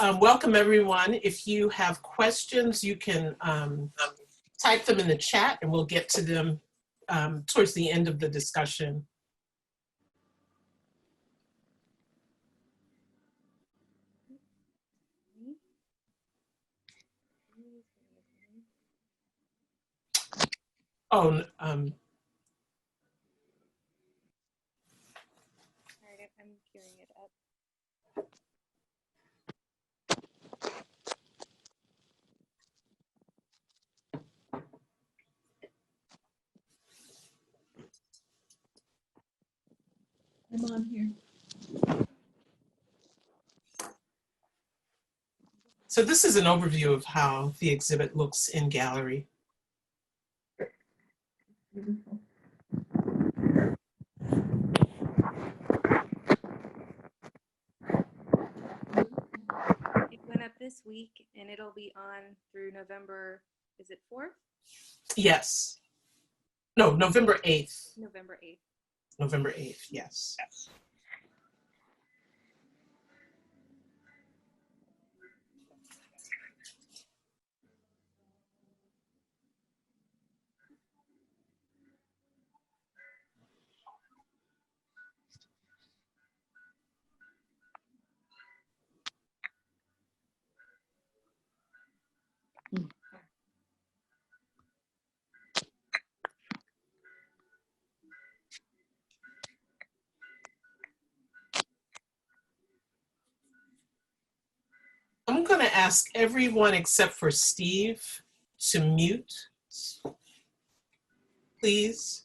Welcome everyone. If you have questions, you can type them in the chat and we'll get to them towards the end of the discussion. Oh, All right, I'm queuing it up. I'm on here. so this is an overview of how the exhibit looks in gallery. Beautiful. It went up this week and it'll be on through November, is it 4th? Yes. No, November 8th. November 8th. November 8th, yes. I'm going to ask everyone except for Steve to mute, please.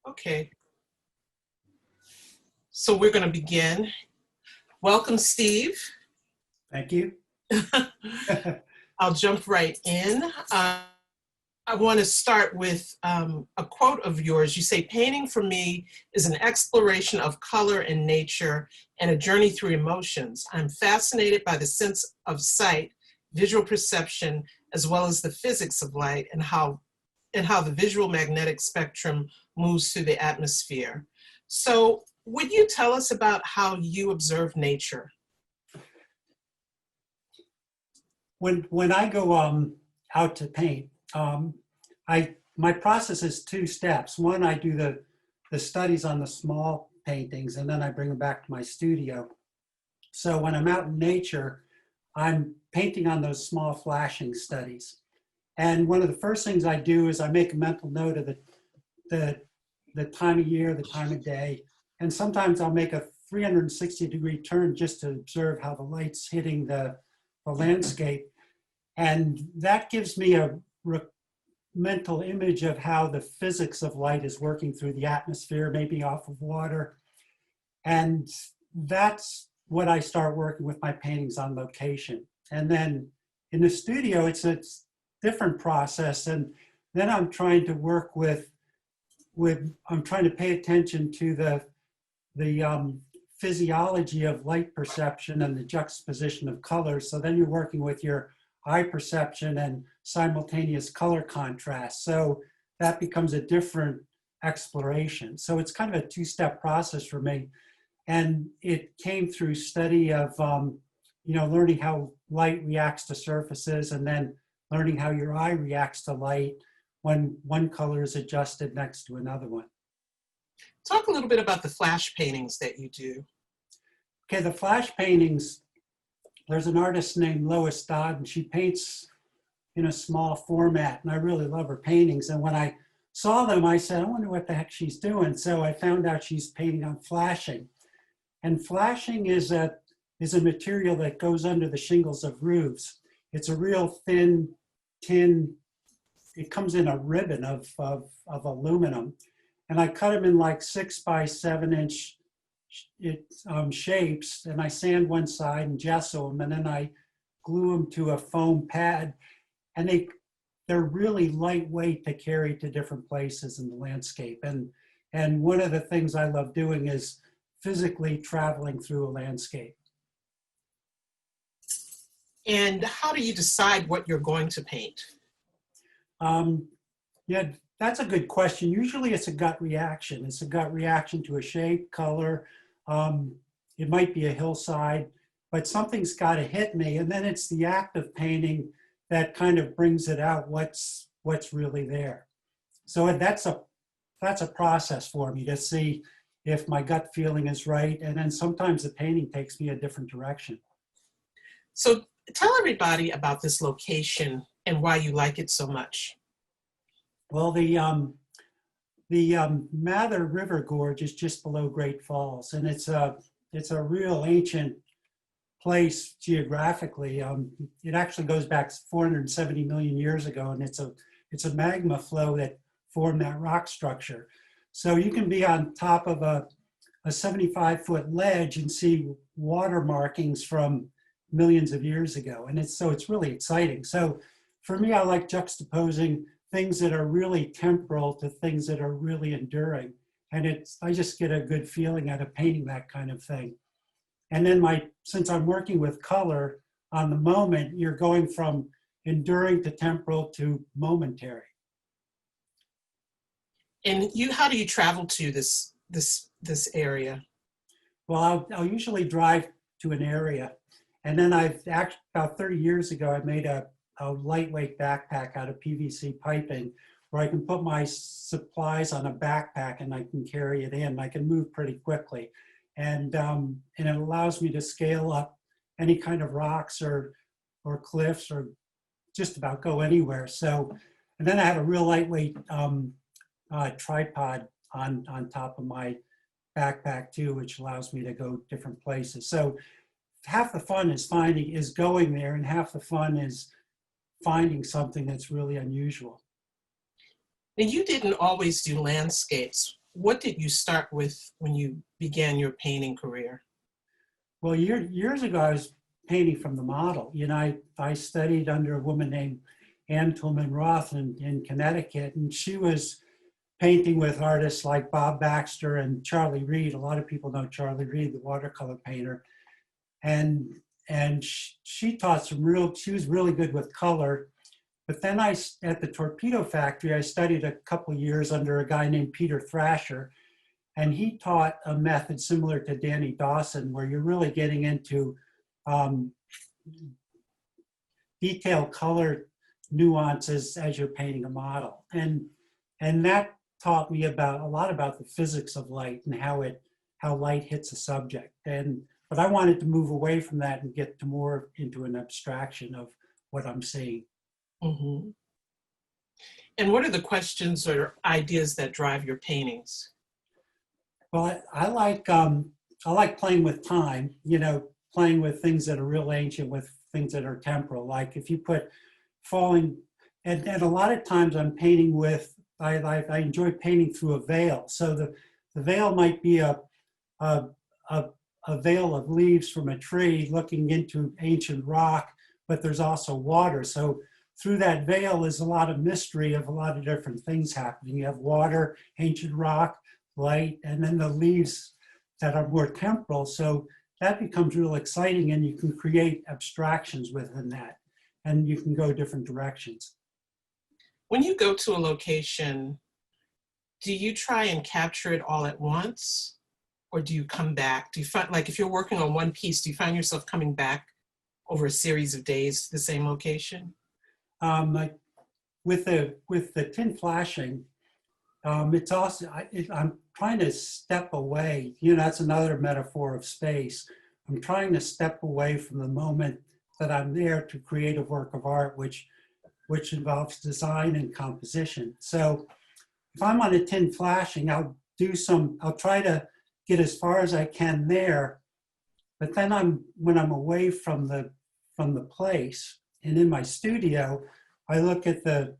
Okay. So we're going to begin. Welcome, Steve. Thank you. I'll jump right in. I want to start with a quote of yours. You say, "Painting for me is an exploration of color and nature and a journey through emotions. I'm fascinated by the sense of sight, visual perception, as well as the physics of light and how the visual magnetic spectrum moves through the atmosphere." So would you tell us about how you observe nature? When I go out to paint, my process is two steps. One, I do the studies on the small paintings, and then I bring them back to my studio. So when I'm out in nature, I'm painting on those small flashing studies. And one of the first things I do is I make a mental note of the time of year, the time of day, and sometimes I'll make a 360-degree turn just to observe how the light's hitting the landscape. And that gives me a mental image of how the physics of light is working through the atmosphere, maybe off of water. And that's what I start working with my paintings on location. And then in the studio, it's a different process. And then I'm trying to work I'm trying to pay attention to the physiology of light perception and the juxtaposition of colors. So then you're working with your eye perception and simultaneous color contrast. So that becomes a different exploration. So it's kind of a two-step process for me. And it came through study of, learning how light reacts to surfaces and then learning how your eye reacts to light when one color is adjusted next to another one. Talk a little bit about the flash paintings that you do. Okay, the flash paintings, there's an artist named Lois Dodd, and she paints in a small format, and I really love her paintings. And when I saw them, I said, I wonder what the heck she's doing. So I found out she's painting on flashing. And flashing is a material that goes under the shingles of roofs. It's a real thin tin, it comes in a ribbon of aluminum. And I cut them in like 6 by 7 inch shapes, and I sand one side and gesso them, and then I glue them to a foam pad. And they're really lightweight to carry to different places in the landscape. And one of the things I love doing is physically traveling through a landscape. And how do you decide what you're going to paint? Yeah, that's a good question. Usually it's a gut reaction. It's a gut reaction to a shape, color. it might be a hillside, but something's got to hit me. And then it's the act of painting that kind of brings it out, what's really there. So that's a process for me to see if my gut feeling is right. And then sometimes the painting takes me a different direction. So tell everybody about this location and why you like it so much. Well, the Mather River Gorge is just below Great Falls, and it's a real ancient place geographically. It actually goes back 470 million years ago, and it's a magma flow that formed that rock structure. So you can be on top of a 75-foot ledge and see water markings from millions of years ago, and it's really exciting. So for me, I like juxtaposing things that are really temporal to things that are really enduring. And I just get a good feeling out of painting that kind of thing. And then since I'm working with color on the moment, you're going from enduring to temporal to momentary. And how do you travel to this area? Well, I'll usually drive to an area. And then about 30 years ago, I made a lightweight backpack out of PVC piping where I can put my supplies on a backpack and I can carry it in. I can move pretty quickly. And it allows me to scale up any kind of rocks or cliffs or just about go anywhere. So, and then I have a real lightweight tripod on top of my backpack too, which allows me to go different places. So half the fun is going there, and half the fun is finding something that's really unusual. And you didn't always do landscapes. What did you start with when you began your painting career? Well, years ago, I was painting from the model. You know, I studied under a woman named Ann Tillman Roth in Connecticut, and she was painting with artists like Bob Baxter and Charlie Reed. A lot of people know Charlie Reed, the watercolor painter. And she taught she was really good with color. But then at the torpedo factory, I studied a couple years under a guy named Peter Thrasher. And he taught a method similar to Danny Dawson, where you're really getting into detailed color nuances as you're painting a model. And that taught me a lot about the physics of light and how light hits a subject. But I wanted to move away from that and get more into an abstraction of what I'm seeing. Mm-hmm. And what are the questions or ideas that drive your paintings? Well, I like playing with time, you know, playing with things that are real ancient with things that are temporal. Like if you put falling, and a lot of times I'm painting with, I enjoy painting through a veil. So the veil might be a veil of leaves from a tree looking into ancient rock, but there's also water. So through that veil is a lot of mystery of a lot of different things happening. You have water, ancient rock, light, and then the leaves that are more temporal. So that becomes real exciting, and you can create abstractions within that, and you can go different directions. When you go to a location, do you try and capture it all at once? Or do you come back? Do you find, like if you're working on one piece, do you find yourself coming back over a series of days to the same location? Like with the tin flashing, it's also, I'm trying to step away. You know, that's another metaphor of space. I'm trying to step away from the moment that I'm there to create a work of art, which involves design and composition. So if I'm on a tin flashing, I'll try to get as far as I can there, but then when I'm away from the place and in my studio, I look at the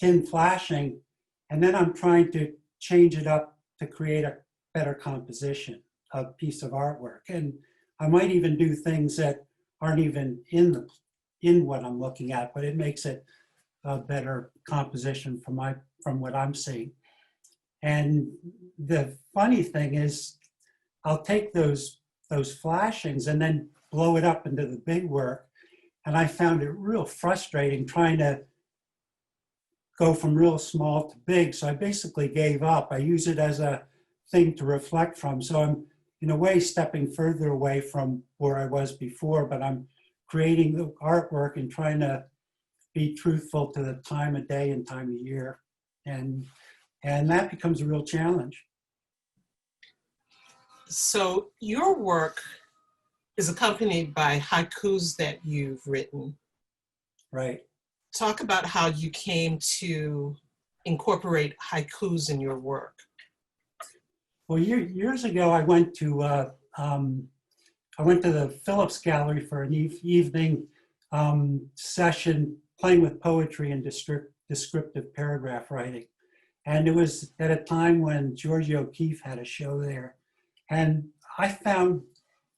tin flashing, and then I'm trying to change it up to create a better composition, a piece of artwork. And I might even do things that aren't even in what I'm looking at, but it makes it a better composition from what I'm seeing. And the funny thing is, I'll take those flashings and then blow it up into the big work. And I found it real frustrating trying to go from real small to big. So I basically gave up. I use it as a thing to reflect from. So in a way, stepping further away from where I was before, but I'm creating the artwork and trying to be truthful to the time of day and time of year. And that becomes a real challenge. So your work is accompanied by haikus that you've written. Right. Talk about how you came to incorporate haikus in your work. Well, years ago, I went to the Phillips Gallery for an evening session playing with poetry and descriptive paragraph writing. And it was at a time when George O'Keeffe had a show there. And I found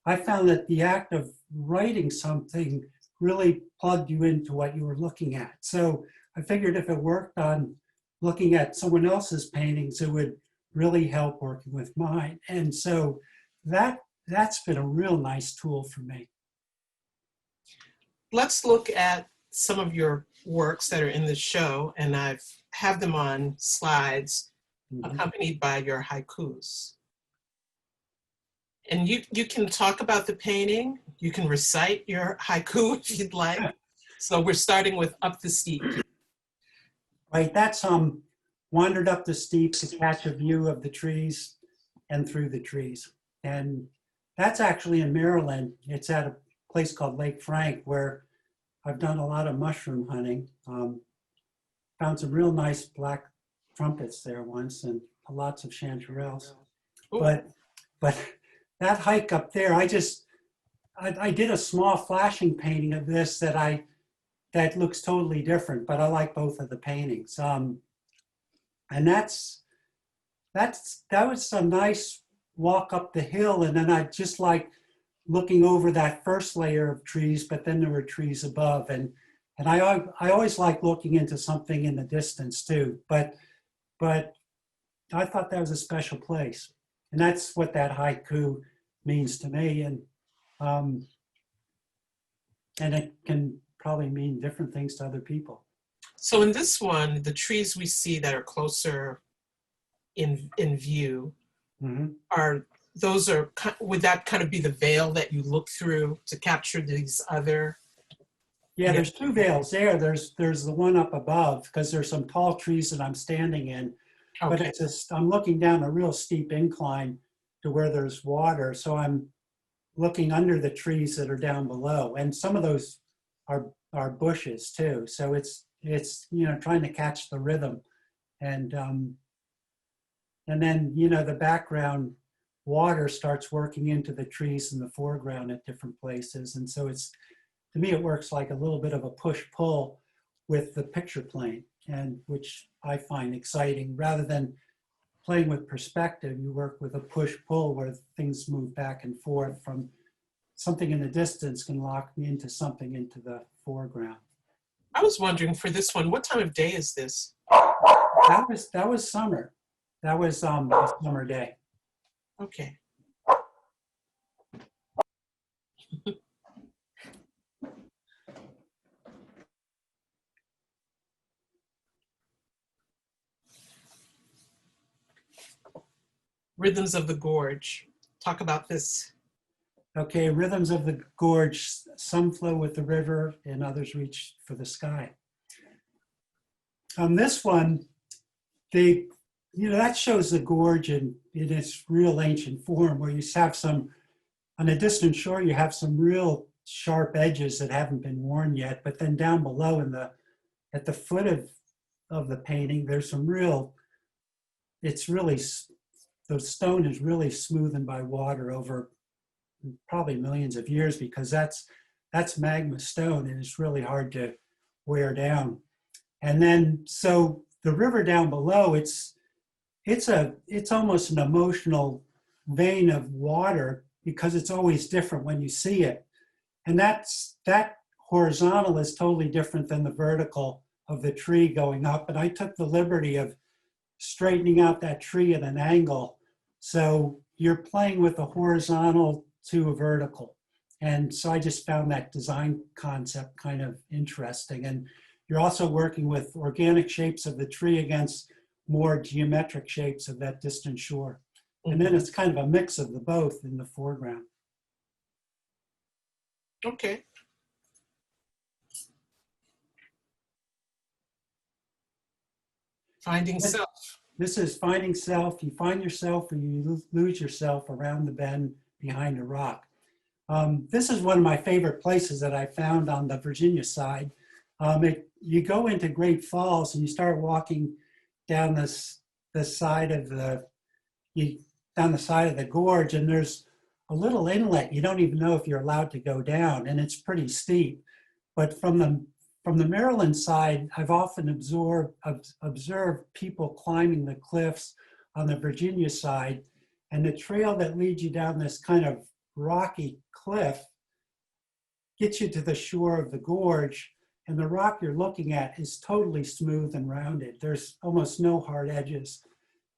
that the act of writing something really plugged you into what you were looking at. So I figured if it worked on looking at someone else's paintings, it would really help working with mine. And so that's been a real nice tool for me. Let's look at some of your works that are in the show, and I have them on slides accompanied by your haikus. And you can talk about the painting, you can recite your haiku if you'd like. So we're starting with Up the Steep. Right, that's wandered up the steep to catch a view of the trees and through the trees. And that's actually in Maryland. It's at a place called Lake Frank where I've done a lot of mushroom hunting. Found some real nice black trumpets there once and lots of chanterelles. Ooh. But that hike up there, I did a small flashing painting of this that looks totally different, but I like both of the paintings. And that was a nice walk up the hill, and then I just like looking over that first layer of trees, but then there were trees above, and I always like looking into something in the distance too. But I thought that was a special place, and that's what that haiku means to me, and it can probably mean different things to other people. So in this one, the trees we see that are closer in view, would that kind of be the veil that you look through to capture these other? Yeah, there's two veils there. There's the one up above because there's some tall trees that I'm standing in, but Okay. I'm looking down a real steep incline to where there's water. So I'm looking under the trees that are down below, and some of those are bushes too. So it's trying to catch the rhythm, and then the background water starts working into the trees in the foreground at different places, and so to me it works like a little bit of a push-pull with the picture plane, and which I find exciting. Rather than playing with perspective, you work with a push-pull where things move back and forth from something in the distance can lock me into something into the foreground. I was wondering for this one, what time of day is this? That was summer. That was a summer day. Okay. Rhythms of the Gorge. Talk about this. Okay, rhythms of the gorge, some flow with the river and others reach for the sky. On this one, that shows the gorge in its real ancient form, where you have on a distant shore, you have some real sharp edges that haven't been worn yet, but then down below at the foot of the painting, there's some the stone is really smoothened by water over probably millions of years, because that's magma stone and it's really hard to wear down. And then so the river down below, it's almost an emotional vein of water because it's always different when you see it. And that horizontal is totally different than the vertical of the tree going up. And I took the liberty of straightening out that tree at an angle. So you're playing with a horizontal to a vertical. And so I just found that design concept kind of interesting. And you're also working with organic shapes of the tree against more geometric shapes of that distant shore. And then it's kind of a mix of the both in the foreground. Okay. Finding self. This is finding self. You find yourself or you lose yourself around the bend behind a rock. This is one of my favorite places that I found on the Virginia side. You go into Great Falls and you start walking down the side of the gorge, and there's a little inlet. You don't even know if you're allowed to go down, and it's pretty steep. But from the Maryland side, I've often observed people climbing the cliffs on the Virginia side, and the trail that leads you down this kind of rocky cliff gets you to the shore of the gorge, and the rock you're looking at is totally smooth and rounded. There's almost no hard edges.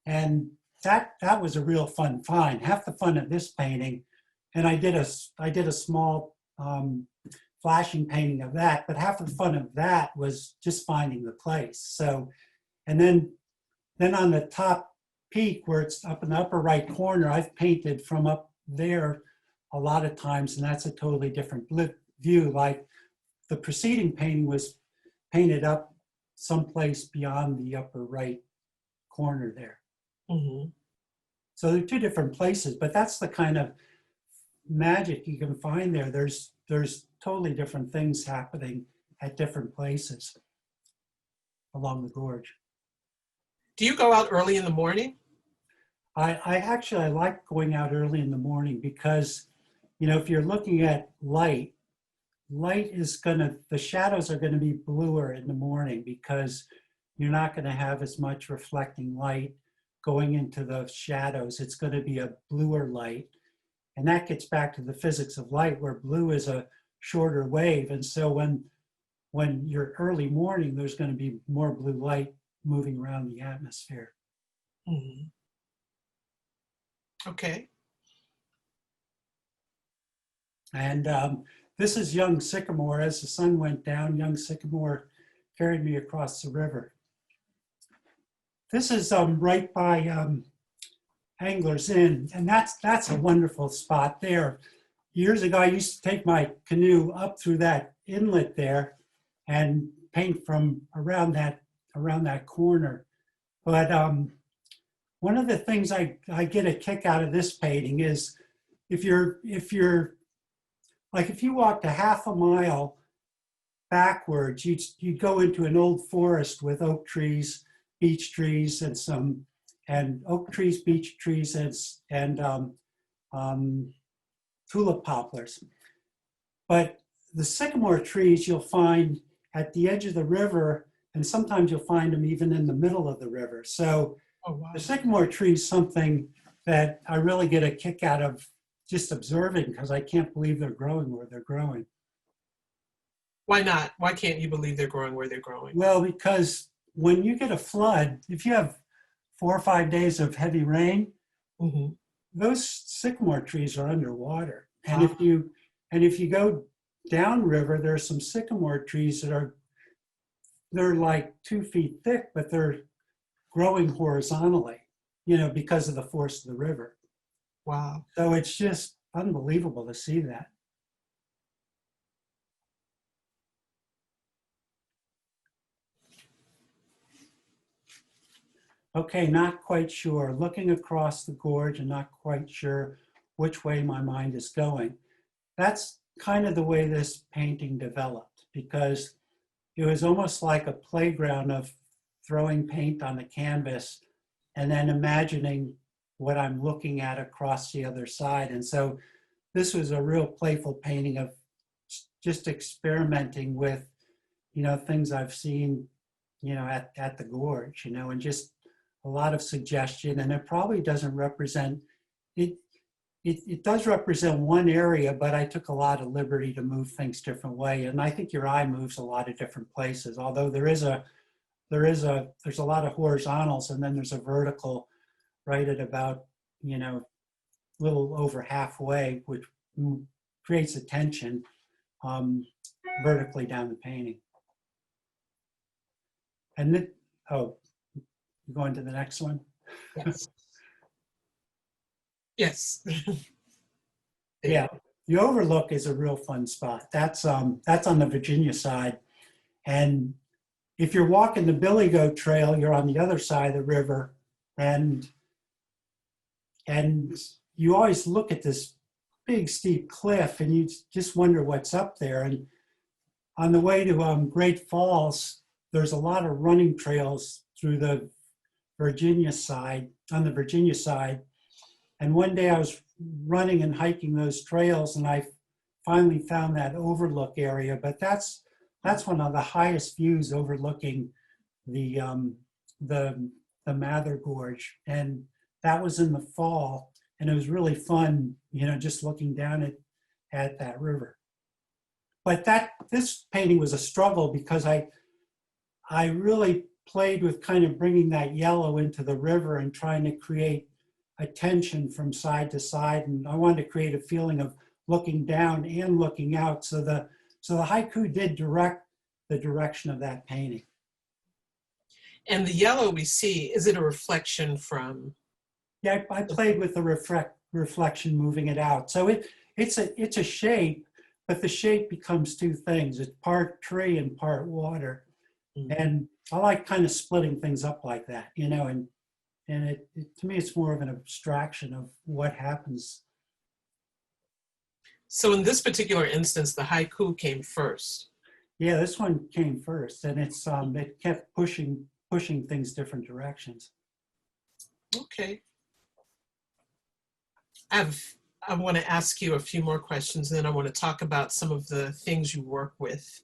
And that was a real fun find. Half the fun of this painting, and I did a small flashing painting of that, but half the fun of that was just finding the place. So, and then on the top peak where it's up in the upper right corner, I've painted from up there a lot of times, and that's a totally different view. Like the preceding painting was painted up someplace beyond the upper right corner there. Mm-hmm. So they're two different places, but that's the kind of magic you can find there. There's totally different things happening at different places along the gorge. Do you go out early in the morning? I like going out early in the morning because, you know, if you're looking at light is the shadows are gonna be bluer in the morning because you're not gonna have as much reflecting light going into the shadows. It's gonna be a bluer light. And that gets back to the physics of light, where blue is a shorter wave. And so when you're early morning, there's going to be more blue light moving around the atmosphere. Mm-hmm. Okay. And this is young Sycamore. As the sun went down, young Sycamore carried me across the river. This is right by Angler's Inn, and that's a wonderful spot there. Years ago, I used to take my canoe up through that inlet there and paint from around that corner. But one of the things I get a kick out of this painting is if you walked a half a mile backwards, you'd go into an old forest with oak trees, beech trees, and oak trees, beech trees, and tulip poplars. But the sycamore trees you'll find at the edge of the river, and sometimes you'll find them even in the middle of the river. So Oh, wow. the sycamore tree is something that I really get a kick out of just observing, because I can't believe they're growing where they're growing. Why not? Why can't you believe they're growing where they're growing? Well, because when you get a flood, if you have 4 or 5 days of heavy rain, Mm-hmm. those sycamore trees are underwater. And if you go downriver, there are some sycamore trees they're like 2 feet thick, but they're growing horizontally, you know, because of the force of the river. Wow. So it's just unbelievable to see that. Okay, not quite sure. Looking across the gorge and not quite sure which way my mind is going. That's kind of the way this painting developed, because it was almost like a playground of throwing paint on the canvas and then imagining what I'm looking at across the other side. And so this was a real playful painting of just experimenting with, you know, things I've seen, you know, at the gorge, you know, and just a lot of suggestion. And it probably doesn't represent, it does represent one area, but I took a lot of liberty to move things different way. And I think your eye moves a lot of different places, although there's a lot of horizontals, and then there's a vertical right at about, you know, a little over halfway, which creates a tension vertically down the painting. And then, oh, going to the next one? Yes. Yes. Yeah, the overlook is a real fun spot. That's on the Virginia side. And if you're walking the Billy Goat Trail, you're on the other side of the river, and you always look at this big steep cliff, and you just wonder what's up there. And on the way to Great Falls, there's a lot of running trails through the Virginia side, on the Virginia side. And one day I was running and hiking those trails, and I finally found that overlook area. But that's one of the highest views overlooking the Mather Gorge, and that was in the fall, and it was really fun, just looking down at that river. But this painting was a struggle because I really played with kind of bringing that yellow into the river and trying to create a tension from side to side, and I wanted to create a feeling of looking down and looking out. So the haiku did direct the direction of that painting. And the yellow we see, is it a reflection from? Yeah, I played with the reflection, moving it out. So it's a shape, but the shape becomes two things. It's part tree and part water. Mm-hmm. And I like kind of splitting things up like that, and it to me, it's more of an abstraction of what happens. So in this particular instance, the haiku came first. Yeah, this one came first, and it kept pushing things different directions. Okay. I want to ask you a few more questions, and then I want to talk about some of the things you work with.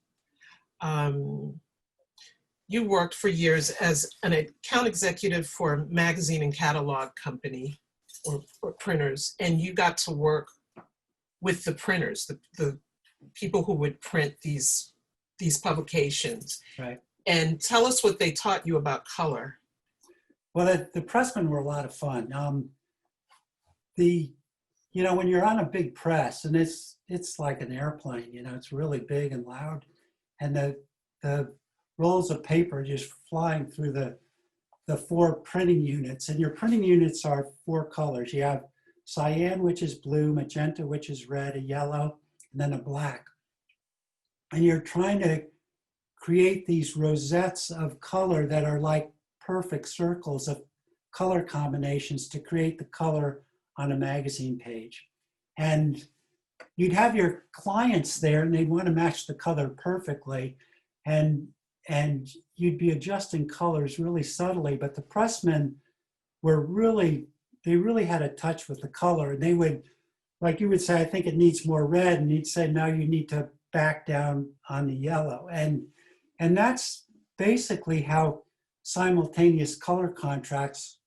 You worked for years as an account executive for a magazine and catalog company or printers, and you got to work with the printers, the people who would print these publications. Right. And tell us what they taught you about color. Well, the pressmen were a lot of fun. When you're on a big press, and it's like an airplane, it's really big and loud, and the rolls of paper just flying through the four printing units, and your printing units are four colors. You have cyan, which is blue, magenta, which is red, a yellow, and then a black. And you're trying to create these rosettes of color that are like perfect circles of color combinations to create the color on a magazine page. And you'd have your clients there, and they'd want to match the color perfectly, and you'd be adjusting colors really subtly, but the pressmen they really had a touch with the color. And they would, like you would say, I think it needs more red, and you'd say, no, you need to back down on the yellow. And that's basically how simultaneous color contrast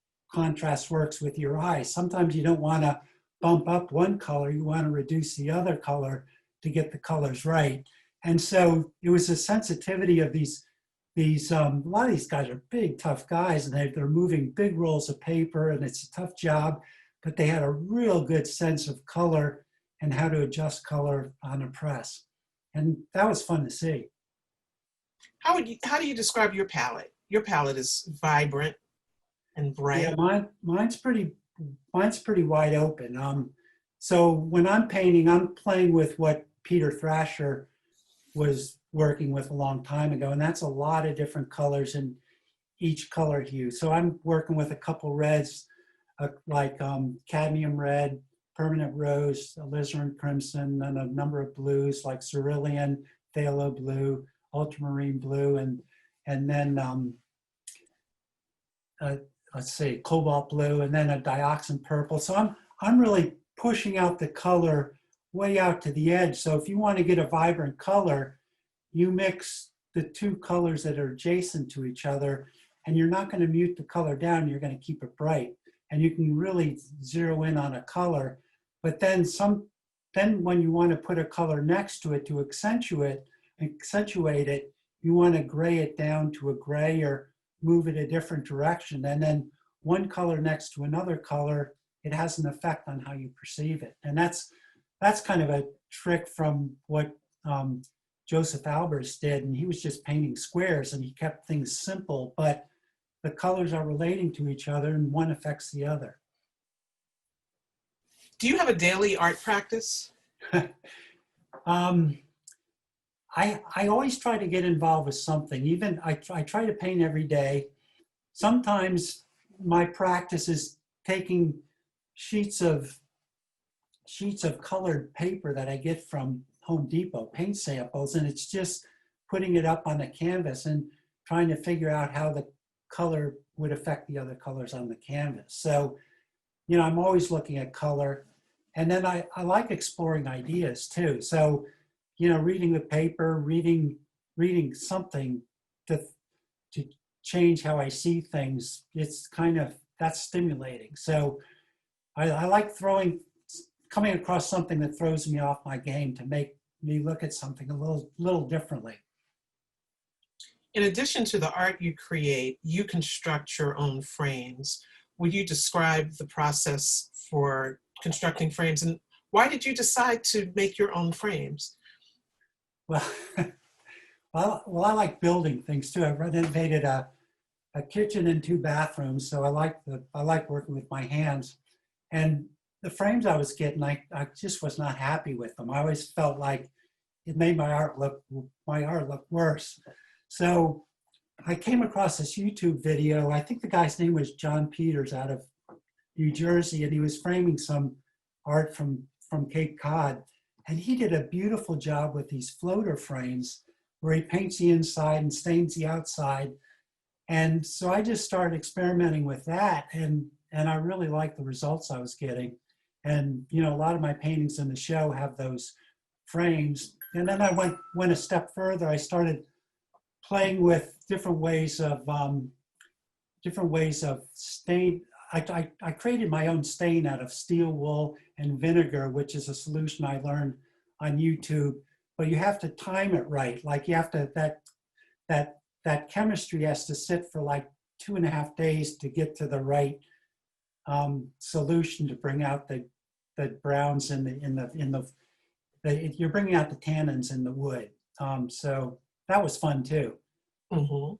works with your eyes. Sometimes you don't want to bump up one color, you want to reduce the other color to get the colors right. And so it was a sensitivity of these a lot of these guys are big, tough guys, and they're moving big rolls of paper, and it's a tough job, but they had a real good sense of color and how to adjust color on a press. And that was fun to see. How do you describe your palette? Your palette is vibrant and bright. Yeah, mine's pretty wide open. So when I'm painting, I'm playing with what Peter Thrasher was working with a long time ago, and that's a lot of different colors in each color hue. So I'm working with a couple reds, like cadmium red, permanent rose, alizarin crimson, and a number of blues like cerulean, phthalo blue, ultramarine blue, and then let's see, cobalt blue, and then a dioxin purple. So I'm really pushing out the color way out to the edge. So if you want to get a vibrant color, you mix the two colors that are adjacent to each other, and you're not going to mute the color down, you're going to keep it bright. And you can really zero in on a color. But then when you want to put a color next to it to accentuate it, you want to gray it down to a gray or move it a different direction. And then one color next to another color, it has an effect on how you perceive it. And that's kind of a trick from what Joseph Albers did, and he was just painting squares, and he kept things simple, but the colors are relating to each other, and one affects the other. Do you have a daily art practice? Um, I always try to get involved with something. Even I try to paint every day. Sometimes my practice is taking sheets of colored paper that I get from Home Depot, paint samples, and it's just putting it up on a canvas and trying to figure out how the color would affect the other colors on the canvas. So, you know, I'm always looking at color. And then I like exploring ideas too. So, you know, reading the paper, reading something to change how I see things, it's kind of, that's stimulating. So I like coming across something that throws me off my game to make me look at something a little differently. In addition to the art you create, you construct your own frames. Would you describe the process for constructing frames, and why did you decide to make your own frames? Well, well, I like building things too. I've renovated a kitchen and 2 bathrooms, so I like working with my hands. And the frames I was getting, I just was not happy with them. I always felt like it made my art look worse. So I came across this YouTube video. I think the guy's name was John Peters out of New Jersey, and he was framing some art from Cape Cod. And he did a beautiful job with these floater frames where he paints the inside and stains the outside. And so I just started experimenting with that, and I really liked the results I was getting. And, you know, a lot of my paintings in the show have those frames. And then I went a step further. I started playing with different ways of stain. I created my own stain out of steel wool and vinegar, which is a solution I learned on YouTube. But you have to time it right. Like you have to, that chemistry has to sit for like 2.5 days to get to the right solution to bring out the browns you're bringing out the tannins in the wood. So that was fun too. Mm-hmm.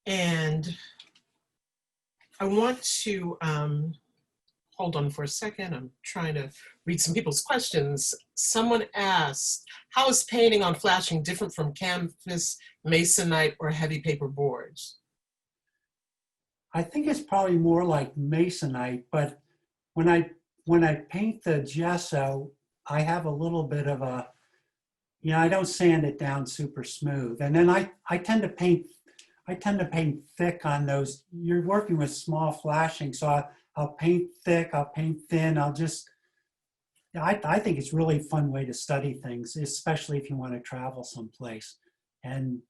And I want to hold on for a second. I'm trying to read some people's questions. Someone asked, how is painting on flashing different from canvas, masonite, or heavy paper boards? I think it's probably more like masonite, but when I paint the gesso, I have a little bit of a, you know, I don't sand it down super smooth. And then I tend to paint thick on those. You're working with small flashing, so I'll paint thick, I'll paint thin. I think it's really a fun way to study things, especially if you want to travel someplace. And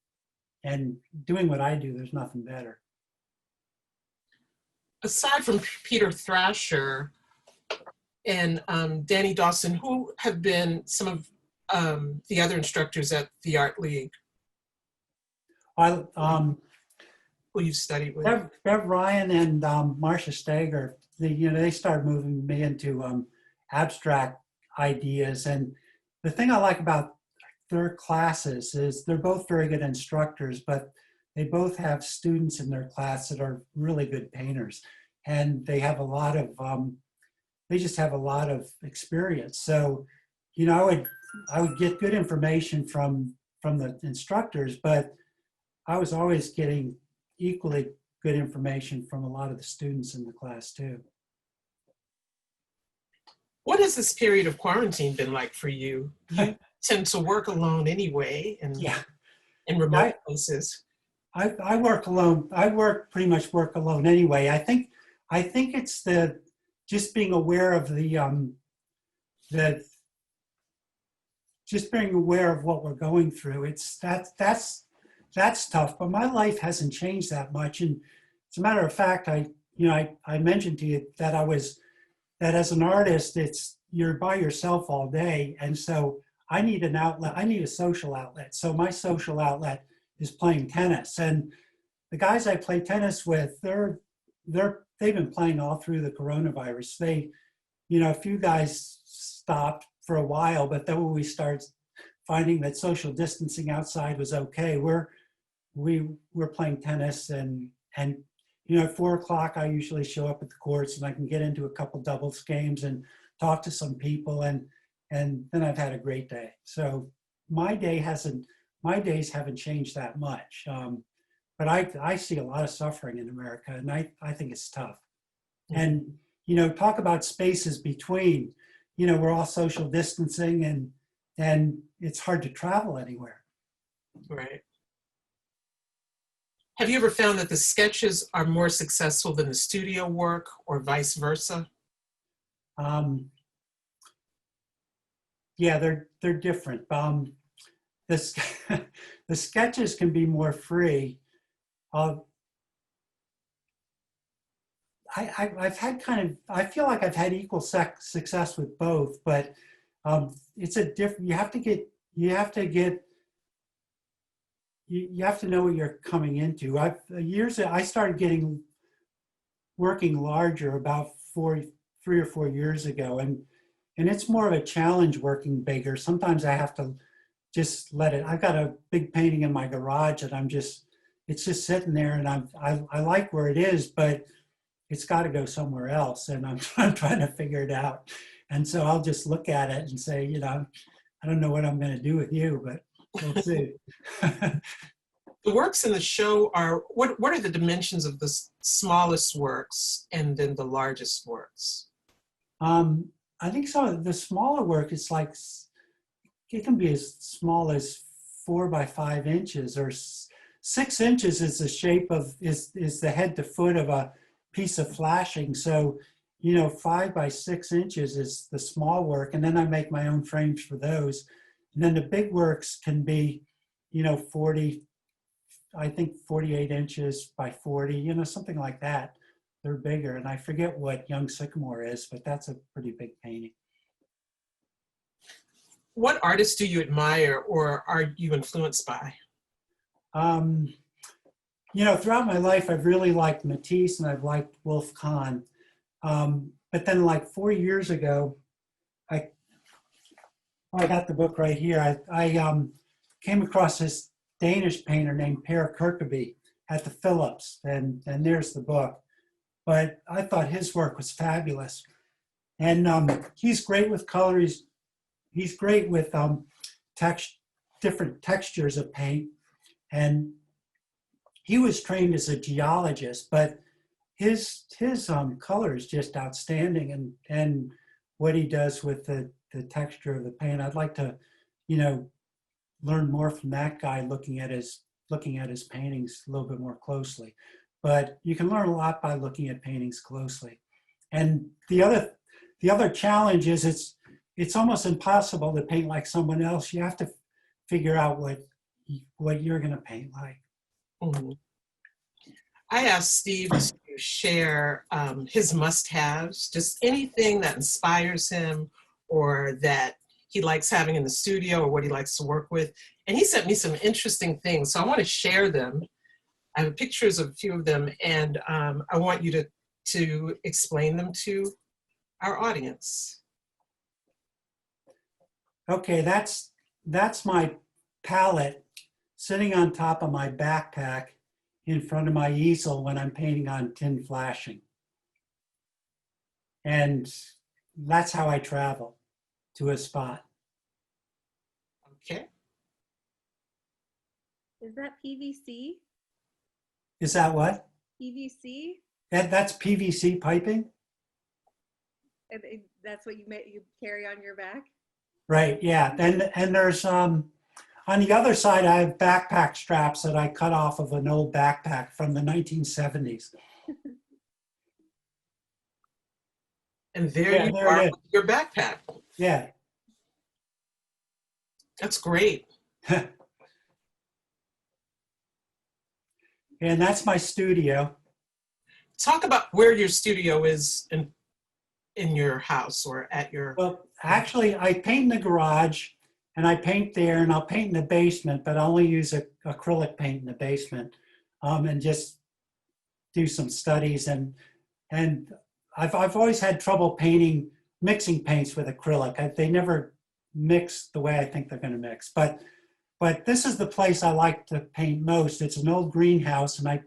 doing what I do, there's nothing better. Aside from Peter Thrasher and Danny Dawson, who have been some of the other instructors at the Art League who you've studied with? Bev Ryan and Marcia Steger, they started moving me into abstract ideas. And the thing I like about their classes is they're both very good instructors, but they both have students in their class that are really good painters. And they have a lot of, they just have a lot of experience. So, you know, I would get good information from the instructors, but I was always getting equally good information from a lot of the students in the class too. What has this period of quarantine been like for you? You tend to work alone anyway, and in remote places. I work alone. Pretty much work alone anyway. I think it's just being aware of just being aware of what we're going through. That's tough, but my life hasn't changed that much. And as a matter of fact, I mentioned to you that that as an artist, you're by yourself all day. And so I need an outlet. I need a social outlet. So my social outlet is playing tennis. And the guys I play tennis with, they've been playing all through the coronavirus. A few guys stopped for a while, but then when we started finding that social distancing outside was okay, we're playing tennis and at 4 o'clock, I usually show up at the courts and I can get into a couple doubles games and talk to some people, and then I've had a great day. So my days haven't changed that much. But I see a lot of suffering in America, and I think it's tough. And, talk about spaces between, we're all social distancing, and it's hard to travel anywhere. Right. Have you ever found that the sketches are more successful than the studio work, or vice versa? Yeah, they're different. The sketches can be more free. I've had I feel like I've had equal success with both, but it's a different. You have to know what you're coming into. I started working larger about 3 or 4 years ago, and it's more of a challenge working bigger. Sometimes I have to just let it. I've got a big painting in my garage, and it's just sitting there, and I like where it is, but it's got to go somewhere else, and I'm trying to figure it out. And so I'll just look at it and say, I don't know what I'm going to do with you, but we'll see. The works in the show are, what are the dimensions of the smallest works and then the largest works? I think so. The smaller work is it can be as small as 4 by 5 inches, or 6 inches is the shape is the head to foot of a piece of flashing. So, 5 by 6 inches is the small work. And then I make my own frames for those. And then the big works can be, 48 inches by 40, something like that. They're bigger. And I forget what Young Sycamore is, but that's a pretty big painting. What artists do you admire or are you influenced by? Throughout my life, I've really liked Matisse and I've liked Wolf Kahn. But then 4 years ago, I got the book right here. I came across this Danish painter named Per Kirkeby at the Phillips, and there's the book. But I thought his work was fabulous. And he's great with color. He's great with different textures of paint. And he was trained as a geologist, but his color is just outstanding, and what he does with the texture of the paint. I'd like to, learn more from that guy, looking at his paintings a little bit more closely. But you can learn a lot by looking at paintings closely. And the other challenge is it's almost impossible to paint like someone else. You have to figure out what you're going to paint like. Mm-hmm. I asked Steve to share his must-haves, just anything that inspires him or that he likes having in the studio or what he likes to work with. And he sent me some interesting things, so I want to share them. I have pictures of a few of them, and I want you to explain them to our audience. Okay, that's my palette sitting on top of my backpack in front of my easel when I'm painting on tin flashing. And that's how I travel to a spot. Okay. Is that PVC? Is that what? PVC? That's PVC piping? That's what you carry on your back? Right, yeah. And there's, on the other side, I have backpack straps that I cut off of an old backpack from the 1970s. And there you are with your backpack. Yeah. That's great. And that's my studio. Talk about where your studio is in your house or at your... Well, actually, I paint in the garage, and I paint there, and I'll paint in the basement, but I only use acrylic paint in the basement, and just do some studies. And I've always had trouble mixing paints with acrylic. They never mix the way I think they're going to mix. But this is the place I like to paint most. It's an old greenhouse, and I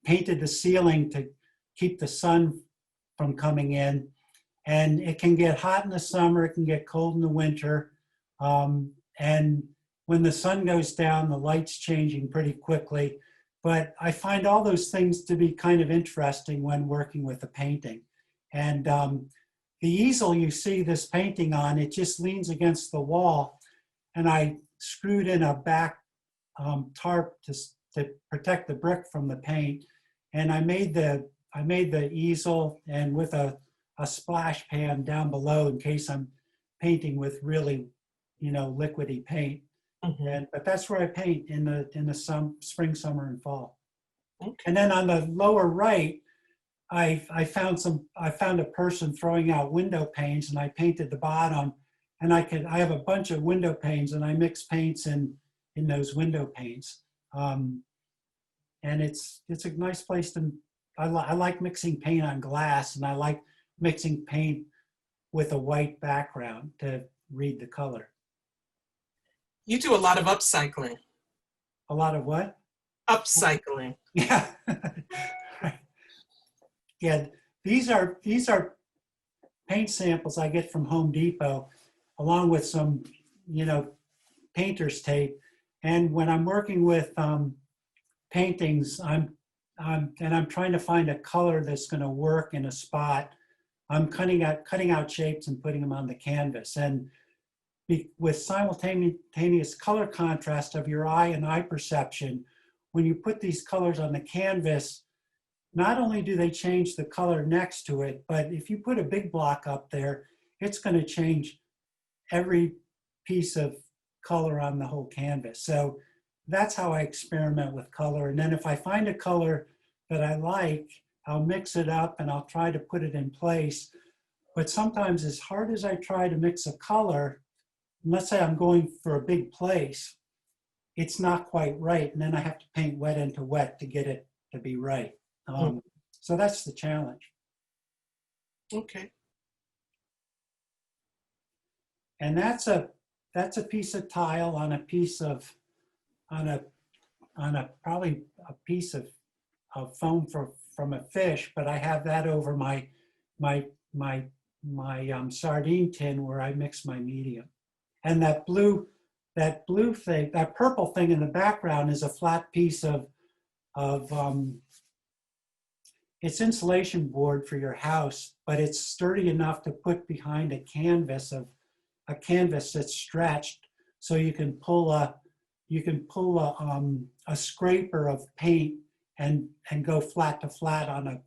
painted the ceiling to keep the sun from coming in. And it can get hot in the summer, it can get cold in the winter. And when the sun goes down, the light's changing pretty quickly. But I find all those things to be kind of interesting when working with a painting. And the easel you see this painting on, it just leans against the wall. And I screwed in a back tarp to protect the brick from the paint. And I made the easel and with a splash pan down below in case I'm painting with really, liquidy paint. But that's where I paint in the spring, summer, and fall. Okay. And then on the lower right, I found a person throwing out window panes, and I painted the bottom. And I have a bunch of window panes, and I mix paints in those window panes. And it's a nice place to. I like mixing paint on glass, and I like mixing paint with a white background to read the color. You do a lot of upcycling. A lot of what? Upcycling. Yeah. Right. Yeah, these are paint samples I get from Home Depot, along with some, painter's tape. And when I'm working with paintings, I'm trying to find a color that's going to work in a spot. I'm cutting out shapes and putting them on the canvas. And with simultaneous color contrast of your eye and eye perception, when you put these colors on the canvas, not only do they change the color next to it, but if you put a big block up there, it's going to change every piece of color on the whole canvas. So that's how I experiment with color. And then if I find a color that I like, I'll mix it up and I'll try to put it in place. But sometimes as hard as I try to mix a color, let's say I'm going for a big place, it's not quite right. And then I have to paint wet into wet to get it to be right. So that's the challenge. Okay. And that's a piece of tile on a piece of, probably a piece of foam from a fish, but I have that over my sardine tin where I mix my medium. And that purple thing in the background is a flat piece of it's insulation board for your house, but it's sturdy enough to put behind a canvas that's stretched, so you can pull a scraper of paint and go flat to flat on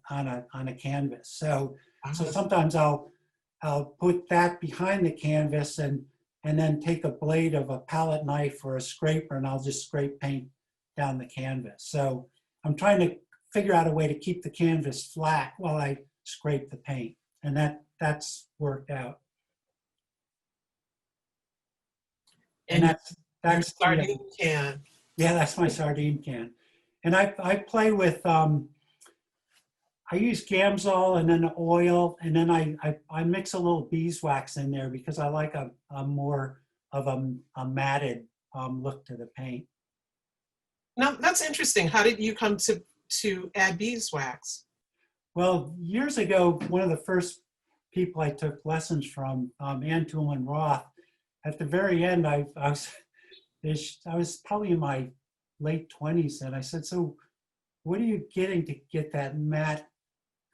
a canvas. So sometimes I'll put that behind the canvas and then take a blade of a palette knife or a scraper and I'll just scrape paint down the canvas. So I'm trying to figure out a way to keep the canvas flat while I scrape the paint, and that's worked out. And that's your sardine can. Yeah, that's my sardine can. And I play with, I use Gamsol and then oil, and then I mix a little beeswax in there because I like a more of a matted look to the paint. Now, that's interesting. How did you come to add beeswax? Well, years ago, one of the first people I took lessons from, Ann Toulon Roth, at the very end, I was probably in my late 20s, and I said, "So what are you getting to get that matte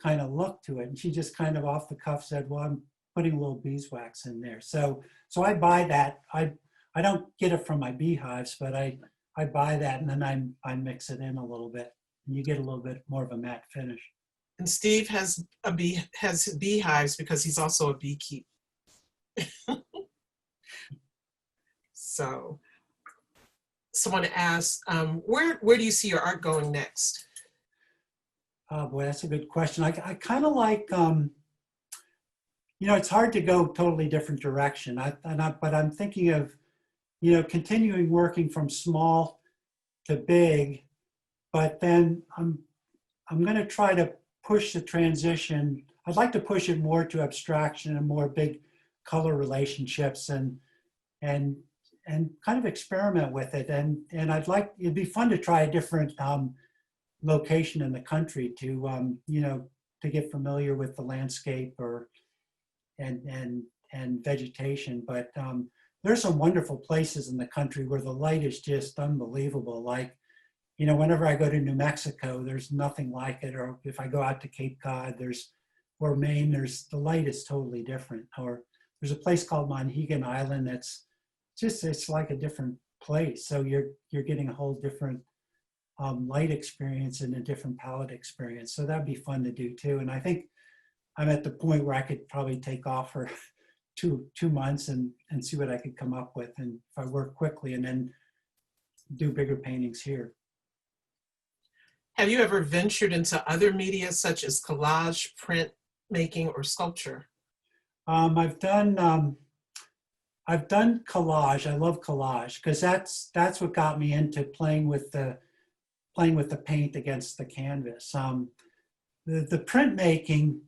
kind of look to it?" And she just kind of off the cuff said, "Well, I'm putting a little beeswax in there." So I buy that. I don't get it from my beehives, but I buy that, and then I mix it in a little bit, and you get a little bit more of a matte finish. And Steve has beehives because he's also a beekeeper. So someone asked, where do you see your art going next? Oh boy, that's a good question. I kind of like, it's hard to go totally different direction. But I'm thinking of, continuing working from small to big, but then I'm going to try to push the transition. I'd like to push it more to abstraction and more big color relationships and kind of experiment with it. And it'd be fun to try a different location in the country to, you know, to get familiar with the landscape or and vegetation. But there's some wonderful places in the country where the light is just unbelievable. Like, you know, whenever I go to New Mexico, there's nothing like it. Or if I go out to Cape Cod, or Maine, the light is totally different. Or there's a place called Monhegan Island that's it's like a different place. So you're getting a whole different light experience and a different palette experience. So that'd be fun to do too. And I think I'm at the point where I could probably take off for 2 months and see what I could come up with. And if I work quickly and then do bigger paintings here. Have you ever ventured into other media such as collage, print making, or sculpture? I've done collage. I love collage because that's what got me into playing with the paint against the canvas. The printmaking,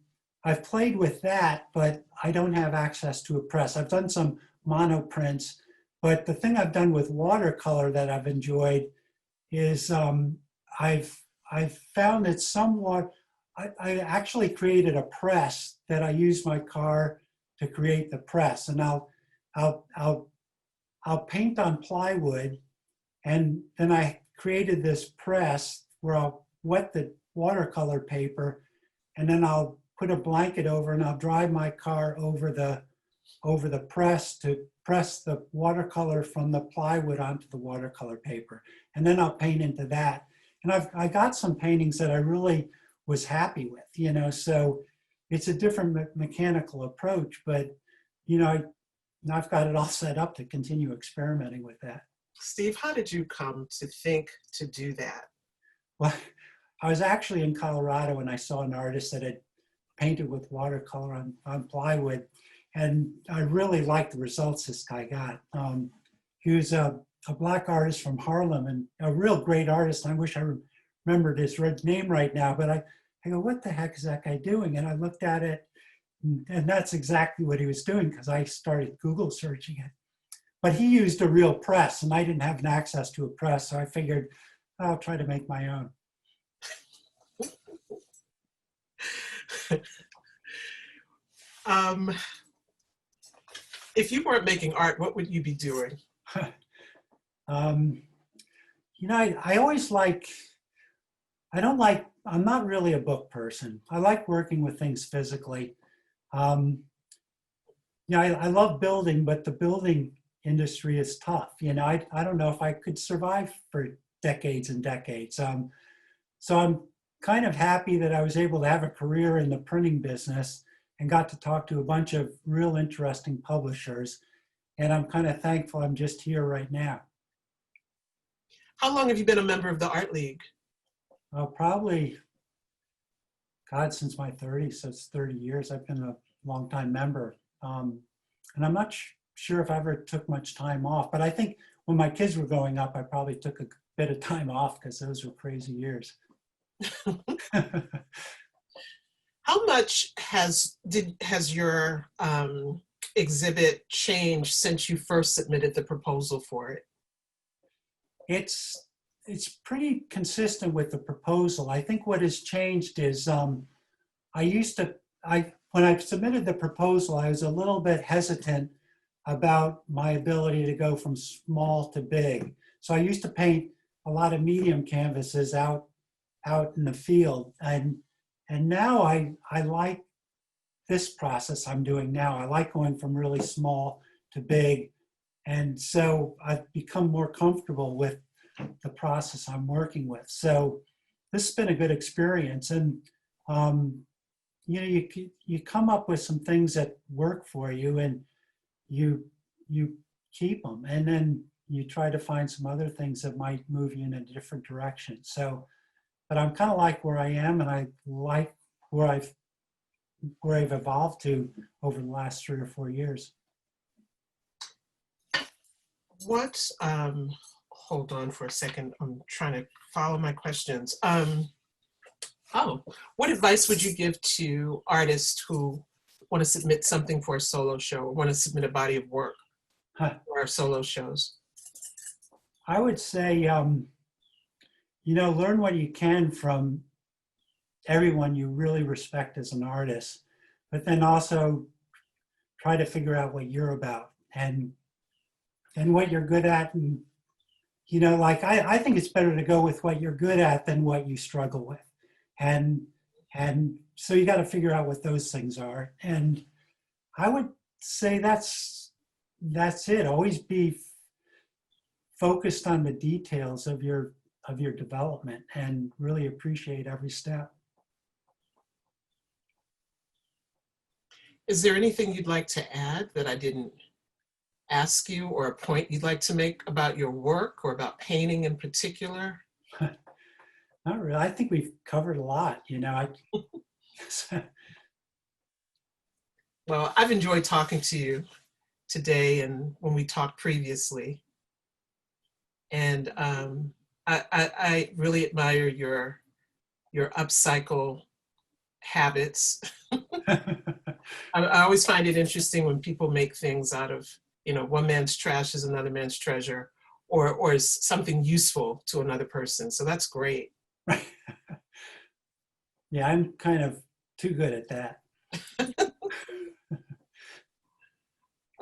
I've played with that, but I don't have access to a press. I've done some mono prints, but the thing I've done with watercolor that I've enjoyed is I've found it somewhat. I actually created a press that I use my car to create the press, and I'll paint on plywood, and then I created this press where I'll wet the watercolor paper, and then I'll put a blanket over, and I'll drive my car over the press to press the watercolor from the plywood onto the watercolor paper, and then I'll paint into that. And I got some paintings that I really was happy with, you know. So it's a different mechanical approach, but you know, I've got it all set up to continue experimenting with that. Steve, how did you come to think to do that? Well, I was actually in Colorado and I saw an artist that had painted with watercolor on plywood, and I really liked the results this guy got. He was a Black artist from Harlem and a real great artist. I wish I remembered his name right now, but I go, what the heck is that guy doing? And I looked at it, and that's exactly what he was doing because I started Google searching it. But he used a real press, and I didn't have access to a press, so I figured I'll try to make my own. If you weren't making art, what would you be doing? You know, I always I'm not really a book person. I like working with things physically. You know, I love building, but the building industry is tough. You know, I don't know if I could survive for decades and decades. So I'm kind of happy that I was able to have a career in the printing business and got to talk to a bunch of real interesting publishers. And I'm kind of thankful I'm just here right now. How long have you been a member of the Art League? Probably, God, since my 30s, so it's 30 years. I've been a longtime member. And I'm not sure if I ever took much time off, but I think when my kids were growing up, I probably took a bit of time off because those were crazy years. How much has your exhibit changed since you first submitted the proposal for it? It's pretty consistent with the proposal. I think what has changed is when I submitted the proposal, I was a little bit hesitant about my ability to go from small to big. So I used to paint a lot of medium canvases out in the field, and now I like this process I'm doing now. I like going from really small to big, and so I've become more comfortable with the process I'm working with. So this has been a good experience, and you know, you come up with some things that work for you, and you keep them, and then you try to find some other things that might move you in a different direction. So, but I'm kind of like where I am, and I like where I've evolved to over the last 3 or 4 years. What, hold on for a second. I'm trying to follow my questions. What advice would you give to artists who want to submit something for a solo show or want to submit a body of work for solo shows? I would say, learn what you can from everyone you really respect as an artist, but then also try to figure out what you're about and what you're good at. And, like I think it's better to go with what you're good at than what you struggle with. And so you got to figure out what those things are. And I would say that's it. Always be focused on the details of your development and really appreciate every step. Is there anything you'd like to add that I didn't ask you, or a point you'd like to make about your work or about painting in particular? Not really. I think we've covered a lot, Well, I've enjoyed talking to you today and when we talked previously. And I really admire your upcycle habits. I always find it interesting when people make things out of, one man's trash is another man's treasure, or is something useful to another person. So that's great. Yeah, I'm kind of too good at that.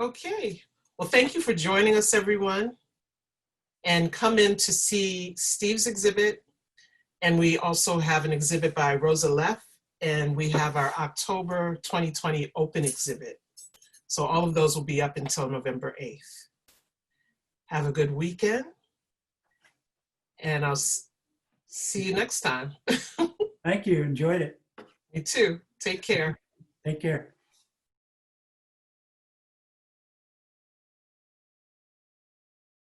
Okay. Well, thank you for joining us, everyone. And come in to see Steve's exhibit. And we also have an exhibit by Rosa Leff, and we have our October 2020 open exhibit. So all of those will be up until November 8th. Have a good weekend, and I'll see you next time. Thank you. Enjoyed it. Me too. Take care. Take care.